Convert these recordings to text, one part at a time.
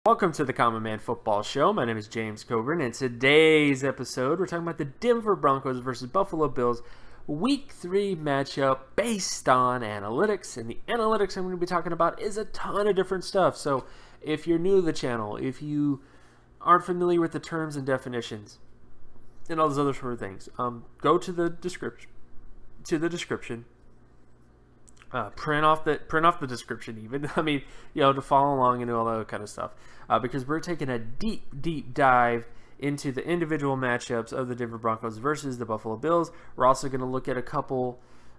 Welcome to the Common Man Football Show. My name is James Coburn, and today's episode we're talking about the Denver Broncos versus Buffalo Bills Week 3 matchup based on analytics. And the analytics I'm going to be talking about is a ton of different stuff. So if you're new to the channel, if you aren't familiar with the terms and definitions and all those other sort of things, go to the description. Print off the description even. I mean, to follow along and do all that kind of stuff. Because we're taking a deep dive into the individual matchups of the Denver Broncos versus the Buffalo Bills. We're also going to look at a couple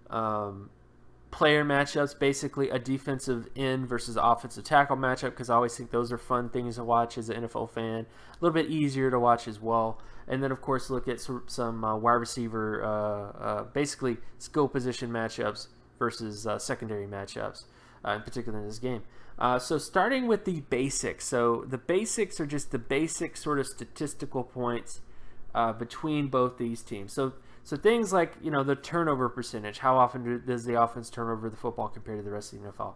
player matchups, basically a defensive end versus offensive tackle matchup, because I always think those are fun things to watch as an NFL fan. A little bit easier to watch as well. And then, of course, look at some wide receiver, basically skill position matchups versus secondary matchups, in particular in this game. So starting with the basics. So the basics are just the basic sort of statistical points between both these teams. So things like, the turnover percentage. How often does the offense turn over the football compared to the rest of the NFL?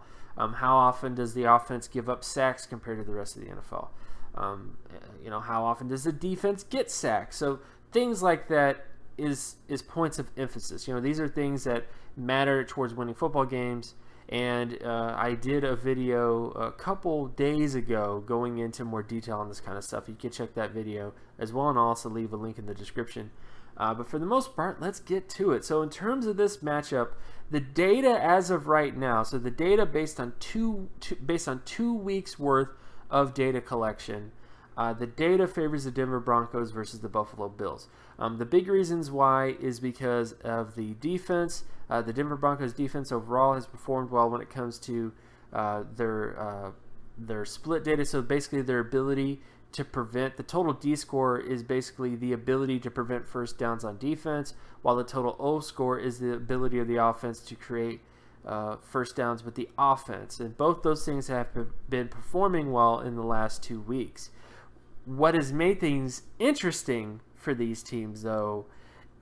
How often does the offense give up sacks compared to the rest of the NFL? How often does the defense get sacks? So things like that is points of emphasis. These are things that matter towards winning football games. And I did a video a couple days ago going into more detail on this kind of stuff. You can check that video as well, and I'll also leave a link in the description. But for the most part, let's get to it. So in terms of this matchup, the data as of right now, so the data based on two weeks worth of data collection, the data favors the Denver Broncos versus the Buffalo Bills. The big reasons why is because of the defense. The Denver Broncos defense overall has performed well when it comes to their split data. So basically their ability to prevent, the total D score is basically the ability to prevent first downs on defense, while the total O score is the ability of the offense to create first downs with the offense. And both those things have been performing well in the last 2 weeks. What has made things interesting for these teams, though,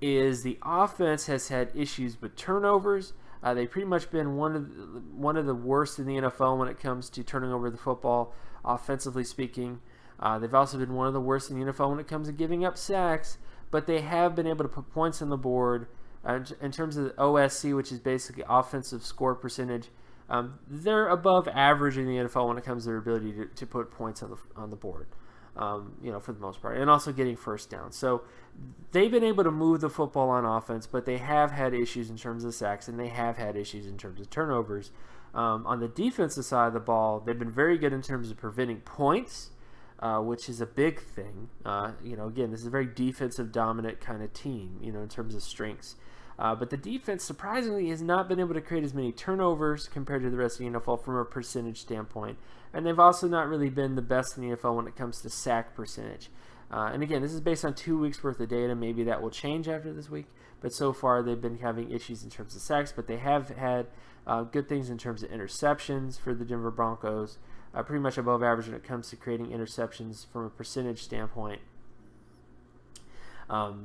is the offense has had issues with turnovers. They've pretty much been one of the worst in the NFL when it comes to turning over the football, offensively speaking. They've also been one of the worst in the NFL when it comes to giving up sacks, but they have been able to put points on the board. In terms of the OSC, which is basically offensive score percentage, they're above average in the NFL when it comes to their ability to put points on the board. For the most part, and also getting first down. So they've been able to move the football on offense, but they have had issues in terms of sacks, and they have had issues in terms of turnovers. On the defensive side of the ball, they've been very good in terms of preventing points, which is a big thing. Again, this is a very defensive dominant kind of team, in terms of strengths. But the defense, surprisingly, has not been able to create as many turnovers compared to the rest of the NFL from a percentage standpoint. And they've also not really been the best in the NFL when it comes to sack percentage. And again, this is based on 2 weeks worth of data. Maybe that will change after this week. But so far, they've been having issues in terms of sacks. But they have had good things in terms of interceptions for the Denver Broncos. Pretty much above average when it comes to creating interceptions from a percentage standpoint.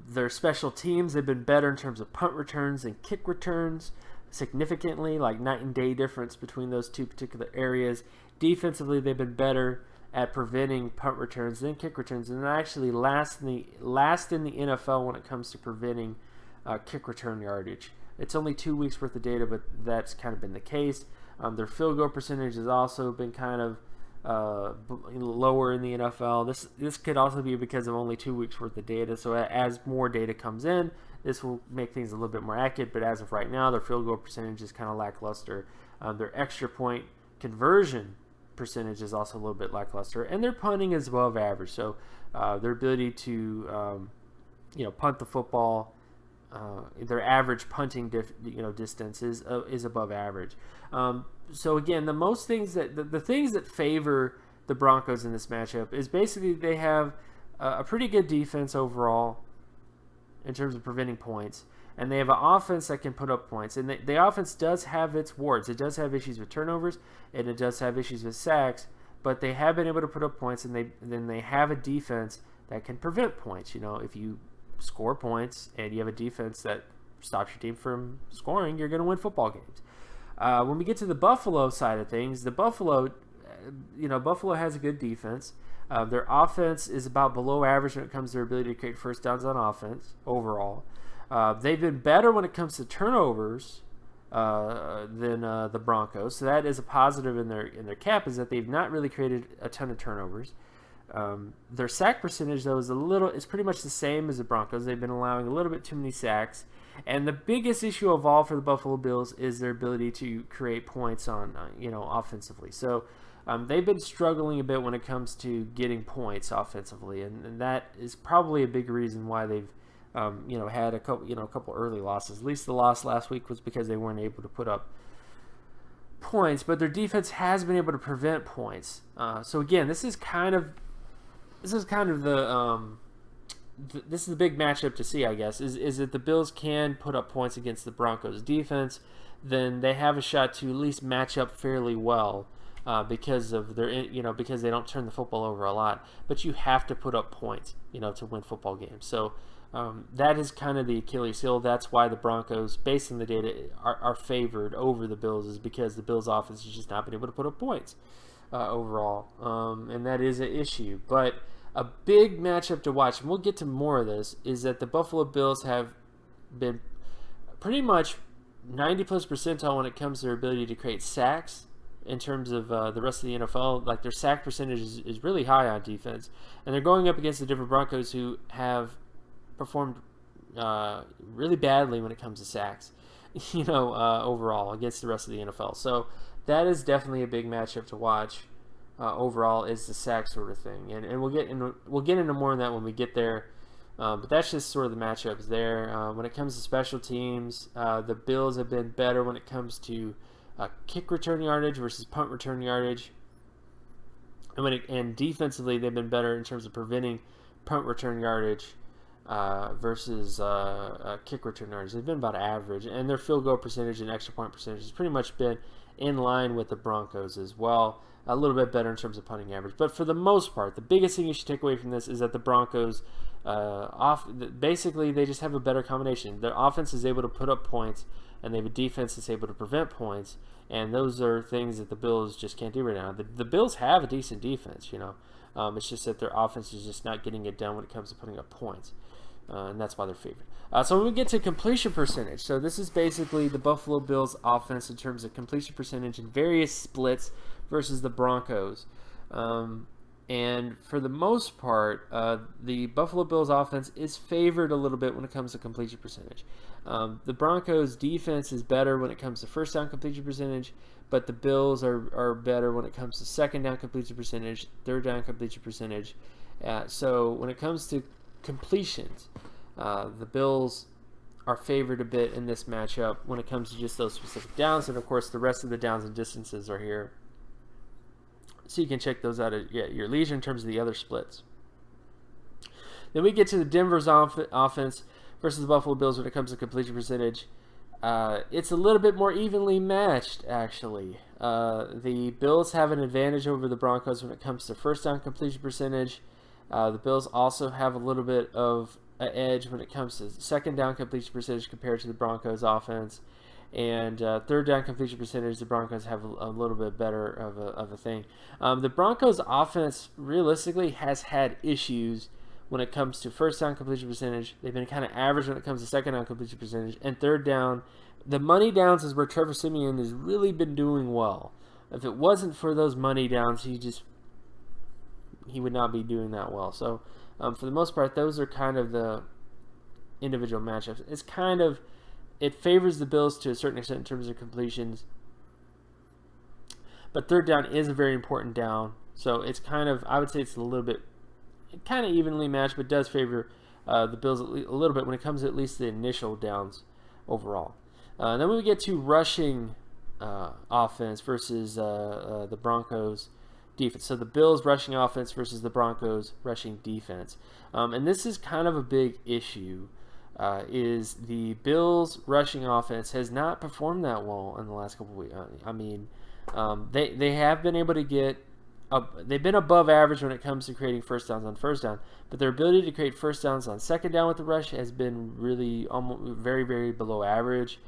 Their special teams, they've been better in terms of punt returns and kick returns significantly, like night and day difference between those two particular areas. Defensively, they've been better at preventing punt returns than kick returns, and they're actually last in the NFL when it comes to preventing kick return yardage. It's only 2 weeks worth of data, but that's kind of been the case. Their field goal percentage has also been kind of lower in the NFL. This could also be because of only 2 weeks worth of data. So as more data comes in, this will make things a little bit more accurate. But as of right now, their field goal percentage is kind of lackluster. Their extra point conversion percentage is also a little bit lackluster, and their punting is above average. So their ability to punt the football, their average punting distance is above average. So again, the things that favor the Broncos in this matchup is basically they have a pretty good defense overall in terms of preventing points, and they have an offense that can put up points. And the offense does have its warts. It does have issues with turnovers, and it does have issues with sacks, but they have been able to put up points, and then they have a defense that can prevent points. If you score points and you have a defense that stops your team from scoring, you're going to win football games. When we get to the Buffalo side of things, the Buffalo Buffalo has a good defense. Their offense is about below average when it comes to their ability to create first downs on offense overall. They've been better when it comes to turnovers than the Broncos, so that is a positive in their cap, is that they've not really created a ton of turnovers. Their sack percentage, though, is pretty much the same as the Broncos. They've been allowing a little bit too many sacks. And the biggest issue of all for the Buffalo Bills is their ability to create points on, offensively. So they've been struggling a bit when it comes to getting points offensively, and that is probably a big reason why they've, had a couple early losses. At least the loss last week was because they weren't able to put up points, but their defense has been able to prevent points. So again, this is the big matchup to see, I guess, is that the Bills can put up points against the Broncos defense, then they have a shot to at least match up fairly well because of because they don't turn the football over a lot. But you have to put up points, to win football games. So that is kind of the Achilles heel. That's why the Broncos, based on the data, are favored over the Bills, is because the Bills' offense has just not been able to put up points overall, and that is an issue. But a big matchup to watch, and we'll get to more of this, is that the Buffalo Bills have been pretty much 90-plus percentile when it comes to their ability to create sacks in terms of the rest of the NFL. Like, their sack percentage is really high on defense. And they're going up against the Denver Broncos, who have performed really badly when it comes to sacks, overall against the rest of the NFL. So that is definitely a big matchup to watch. Overall, is the sack sort of thing, and we'll get into more of that when we get there. But that's just sort of the matchups there. When it comes to special teams, the Bills have been better when it comes to kick return yardage versus punt return yardage, and defensively they've been better in terms of preventing punt return yardage versus kick return yardage. They've been about average, and their field goal percentage and extra point percentage has pretty much been in line with the Broncos as well. A little bit better in terms of punting average. But for the most part, the biggest thing you should take away from this is that the Broncos, basically, they just have a better combination. Their offense is able to put up points, and they have a defense that's able to prevent points, and those are things that the Bills just can't do right now. The Bills have a decent defense, it's just that their offense is just not getting it done when it comes to putting up points, and that's why they're favored. So when we get to completion percentage, so this is basically the Buffalo Bills offense in terms of completion percentage in various splits versus the Broncos. And for the most part, the Buffalo Bills offense is favored a little bit when it comes to completion percentage. The Broncos defense is better when it comes to first down completion percentage, but the Bills are better when it comes to second down completion percentage, third down completion percentage. So when it comes to completions, the Bills are favored a bit in this matchup when it comes to just those specific downs, and of course the rest of the downs and distances are here, so you can check those out at your leisure in terms of the other splits. Then we get to the Denver's offense versus the Buffalo Bills when it comes to completion percentage. It's a little bit more evenly matched, actually. The Bills have an advantage over the Broncos when it comes to first down completion percentage. The Bills also have a little bit of an edge when it comes to second down completion percentage compared to the Broncos offense. And third down completion percentage, the Broncos have a little bit better of a thing. The Broncos offense realistically has had issues when it comes to first down completion percentage. They've been kind of average when it comes to second down completion percentage. And third down, the money downs is where Trevor Siemian has really been doing well. If it wasn't for those money downs, he would not be doing that well. So for the most part, those are kind of the individual matchups. It favors the Bills to a certain extent in terms of completions. But third down is a very important down. So it's I would say it's a little bit, kind of evenly matched, but does favor the Bills a little bit when it comes to at least the initial downs overall. Then when we get to rushing offense versus the Broncos defense. So the Bills rushing offense versus the Broncos rushing defense. And this is kind of a big issue. Is the Bills' rushing offense has not performed that well in the last couple of weeks. They have been able to get they've been above average when it comes to creating first downs on first down, but their ability to create first downs on second down with the rush has been really almost very, very below average.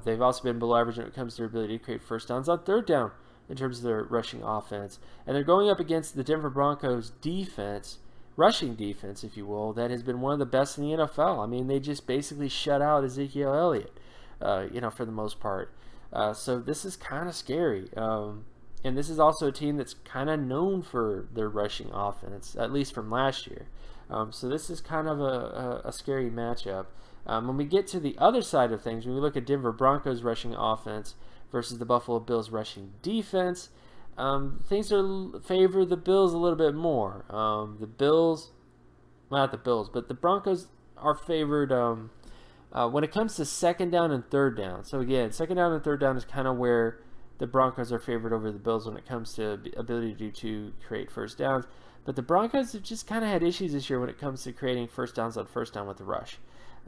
They've also been below average when it comes to their ability to create first downs on third down in terms of their rushing offense. And they're going up against the Denver Broncos defense, rushing defense, if you will, that has been one of the best in the NFL. I mean, they just basically shut out Ezekiel Elliott, for the most part. So this is kind of scary. And this is also a team that's kind of known for their rushing offense, at least from last year. So this is kind of a scary matchup. When we get to the other side of things, when we look at Denver Broncos rushing offense versus the Buffalo Bills rushing defense, things favor the Bills a little bit more. The Bills, well, not the Bills, but the Broncos are favored when it comes to second down and third down. So again, second down and third down is kind of where the Broncos are favored over the Bills when it comes to ability to create first downs. But the Broncos have just kind of had issues this year when it comes to creating first downs on first down with the rush,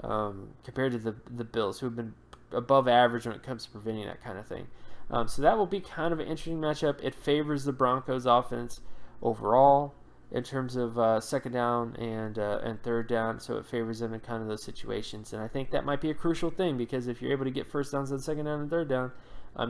compared to the Bills, who have been above average when it comes to preventing that kind of thing. So that will be kind of an interesting matchup. It favors the Broncos offense overall in terms of second down and third down, so it favors them in kind of those situations. And I think that might be a crucial thing, because if you're able to get first downs on second down and third down,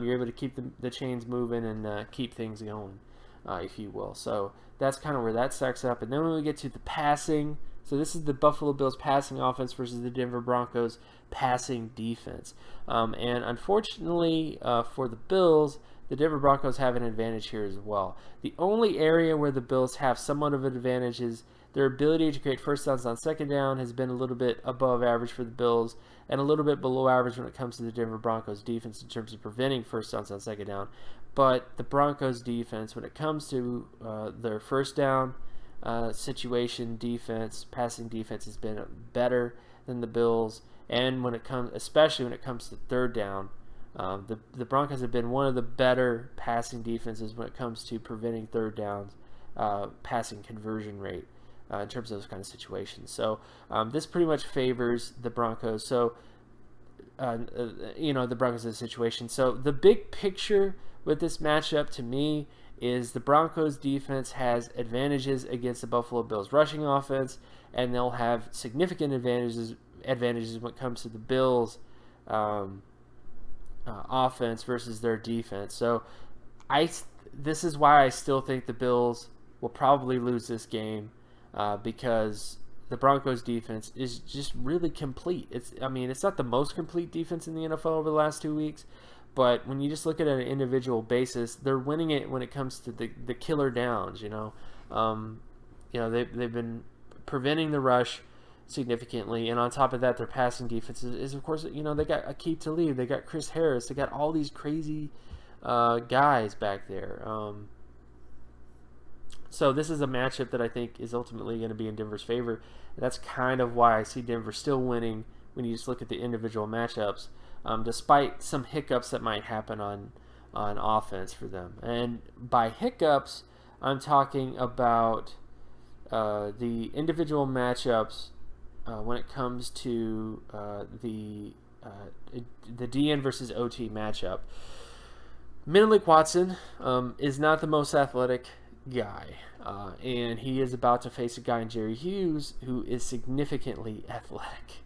you're able to keep the chains moving and keep things going, if you will. So that's kind of where that stacks up. And then when we get to the passing, so this is the Buffalo Bills passing offense versus the Denver Broncos passing defense. And unfortunately for the Bills, the Denver Broncos have an advantage here as well. The only area where the Bills have somewhat of an advantage is their ability to create first downs on second down has been a little bit above average for the Bills and a little bit below average when it comes to the Denver Broncos defense in terms of preventing first downs on second down. But the Broncos defense, when it comes to their first down situation defense, passing defense, has been better than the Bills. And when it comes, especially when it comes to third down, the Broncos have been one of the better passing defenses when it comes to preventing third downs, passing conversion rate in terms of those kind of situations. So this pretty much favors the Broncos. So the Broncos in this situation. So the big picture with this matchup to me is the Broncos defense has advantages against the Buffalo Bills rushing offense, and they'll have significant advantages when it comes to the Bills offense versus their defense. So this is why I still think the Bills will probably lose this game, because the Broncos defense is just really complete. It's not the most complete defense in the NFL over the last 2 weeks, but when you just look at it on an individual basis, they're winning it when it comes to the killer downs. They've been preventing the rush significantly, and on top of that, their passing defense is of course, they got Aqib Talib, they got Chris Harris, they got all these crazy guys back there. So this is a matchup that I think is ultimately going to be in Denver's favor. And that's kind of why I see Denver still winning when you just look at the individual matchups, despite some hiccups that might happen on offense for them. And by hiccups, I'm talking about the individual matchups when it comes to the DN versus OT matchup. Menelik Watson is not the most athletic guy, and he is about to face a guy in Jerry Hughes who is significantly athletic.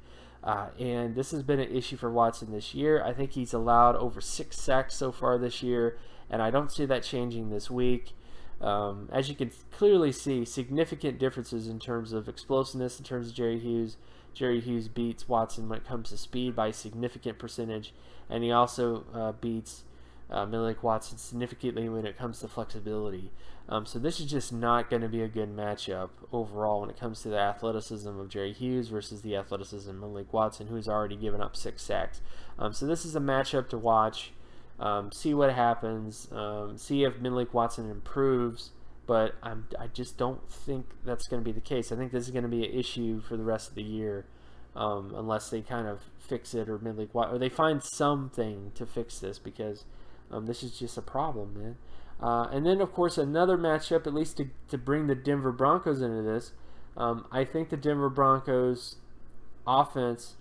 And this has been an issue for Watson this year. I think he's allowed over 6 sacks so far this year, and I don't see that changing this week. As you can clearly see, significant differences in terms of explosiveness in terms of Jerry Hughes. Jerry Hughes beats Watson when it comes to speed by a significant percentage, and he also beats Menelik Watson significantly when it comes to flexibility. So this is just not going to be a good matchup overall when it comes to the athleticism of Jerry Hughes versus the athleticism of Menelik Watson, who's already given up 6 sacks. So this is a matchup to watch. See what happens. See if Menelik Watson improves, but I just don't think that's going to be the case. I think this is going to be an issue for the rest of the year, unless they kind of fix it, or Menelik Watson, or they find something to fix this, because this is just a problem, man. And then, of course, another matchup, at least to bring the Denver Broncos into this. I think the Denver Broncos offense,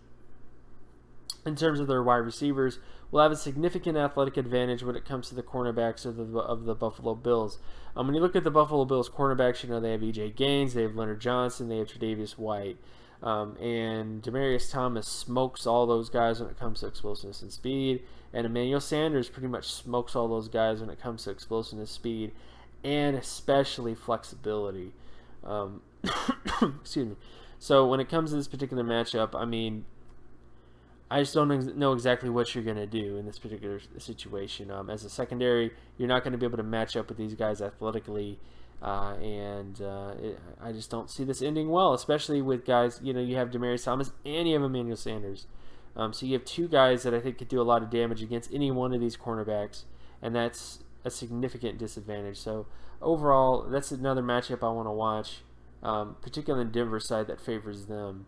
in terms of their wide receivers, will have a significant athletic advantage when it comes to the cornerbacks of the Buffalo Bills. When you look at the Buffalo Bills cornerbacks, they have E.J. Gaines, they have Leonard Johnson, they have Tre'Davious White. And Demaryius Thomas smokes all those guys when it comes to explosiveness and speed. And Emmanuel Sanders pretty much smokes all those guys when it comes to explosiveness, speed, and especially flexibility. Excuse me. So when it comes to this particular matchup, I mean, I just don't know exactly what you're going to do in this particular situation. As a secondary, you're not going to be able to match up with these guys athletically. I just don't see this ending well, especially with guys, you have Demaryius Thomas and you have Emmanuel Sanders. So you have two guys that I think could do a lot of damage against any one of these cornerbacks, and that's a significant disadvantage. So overall, that's another matchup I want to watch, particularly in Denver's side that favors them,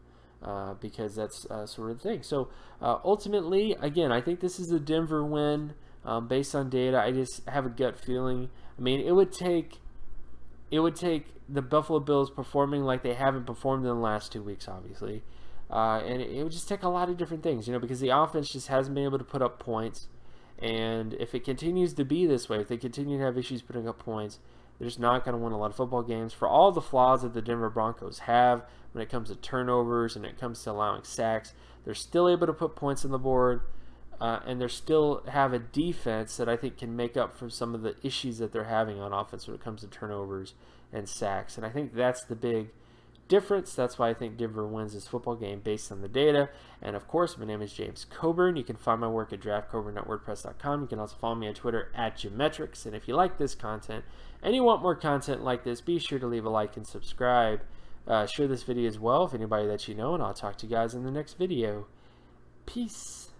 because that's sort of the thing. So ultimately, again, I think this is a Denver win based on data. I just have a gut feeling. I mean, it would take the Buffalo Bills performing like they haven't performed in the last 2 weeks, obviously. And it would just take a lot of different things, because the offense just hasn't been able to put up points. And if it continues to be this way, if they continue to have issues putting up points, they're just not going to win a lot of football games. For all the flaws that the Denver Broncos have when it comes to turnovers and it comes to allowing sacks, they're still able to put points on the board. And they still have a defense that I think can make up for some of the issues that they're having on offense when it comes to turnovers and sacks. And I think that's the big difference. That's why I think Denver wins this football game based on the data. And of course, my name is James Coburn. You can find my work at draftcoburn.wordpress.com. You can also follow me on Twitter at Geometrics. And if you like this content and you want more content like this, be sure to leave a like and subscribe. Share this video as well with anybody that you know, and I'll talk to you guys in the next video. Peace.